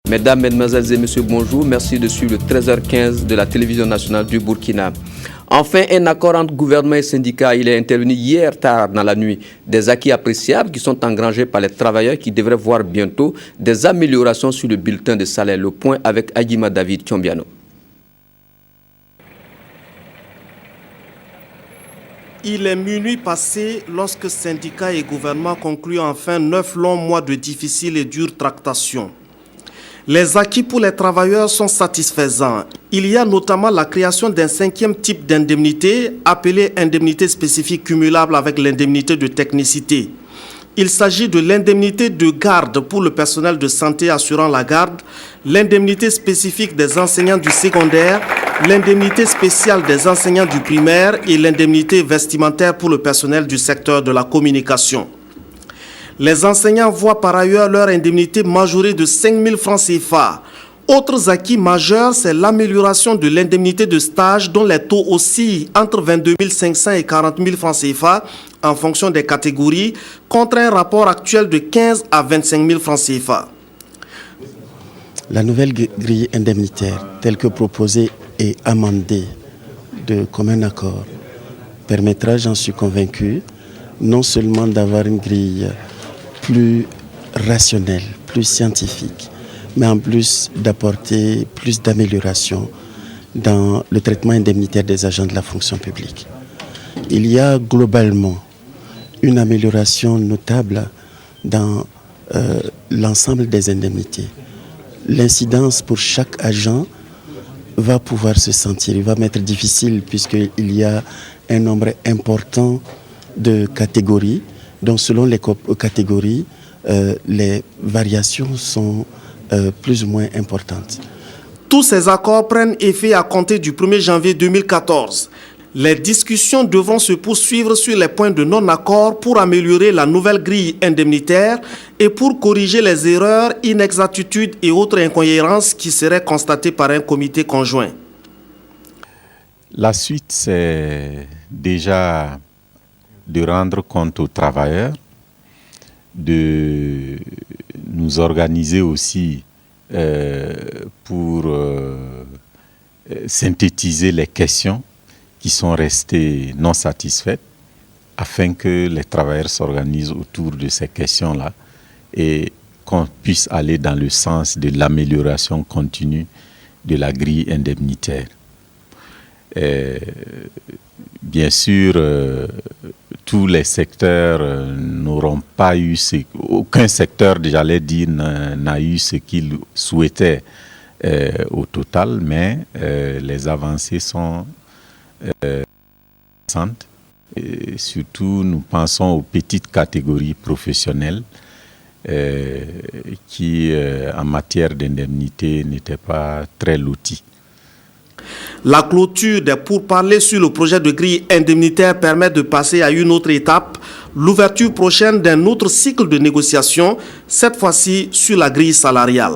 Mesdames, Mesdemoiselles et Messieurs, bonjour. Merci de suivre le 13h15 de la télévision nationale du Burkina. Enfin, un accord entre gouvernement et syndicats, il est intervenu hier tard dans la nuit. Des acquis appréciables qui sont engrangés par les travailleurs qui devraient voir bientôt des améliorations sur le bulletin de salaire. Le point avec Aguima David Tchombiano. Il est minuit passé lorsque syndicats et gouvernement concluent enfin 9 longs mois de difficiles et dures tractations. Les acquis pour les travailleurs sont satisfaisants. Il y a notamment la création d'un 5e type d'indemnité, appelée indemnité spécifique cumulable avec l'indemnité de technicité. Il s'agit de l'indemnité de garde pour le personnel de santé assurant la garde, l'indemnité spécifique des enseignants du secondaire, l'indemnité spéciale des enseignants du primaire et l'indemnité vestimentaire pour le personnel du secteur de la communication. Les enseignants voient par ailleurs leur indemnité majorée de 5 000 francs CFA. Autres acquis majeurs, c'est l'amélioration de l'indemnité de stage dont les taux oscillent entre 22 500 et 40 000 francs CFA en fonction des catégories, contre un rapport actuel de 15 à 25 000 francs CFA. La nouvelle grille indemnitaire, telle que proposée et amendée de commun accord, permettra, j'en suis convaincu, non seulement d'avoir une grille plus rationnelle, plus scientifique, mais en plus d'apporter plus d'amélioration dans le traitement indemnitaire des agents de la fonction publique. Il y a globalement une amélioration notable dans l'ensemble des indemnités. L'incidence pour chaque agent va pouvoir se sentir, il va m'être difficile puisqu'il y a un nombre important de catégories, donc selon les catégories, les variations sont plus ou moins importantes. Tous ces accords prennent effet à compter du 1er janvier 2014. Les discussions devront se poursuivre sur les points de non-accord pour améliorer la nouvelle grille indemnitaire et pour corriger les erreurs, inexactitudes et autres incohérences qui seraient constatées par un comité conjoint. La suite, c'est déjà de rendre compte aux travailleurs, de nous organiser aussi pour synthétiser les questions qui sont restées non satisfaites afin que les travailleurs s'organisent autour de ces questions-là et qu'on puisse aller dans le sens de l'amélioration continue de la grille indemnitaire. Bien sûr, tous les secteurs n'auront pas eu, aucun secteur, j'allais dire, n'a eu ce qu'il souhaitait au total, mais les avancées sont intéressantes. Et surtout, nous pensons aux petites catégories professionnelles qui, en matière d'indemnité, n'étaient pas très loties. La clôture des pourparlers sur le projet de grille indemnitaire permet de passer à une autre étape, l'ouverture prochaine d'un autre cycle de négociation, cette fois-ci sur la grille salariale.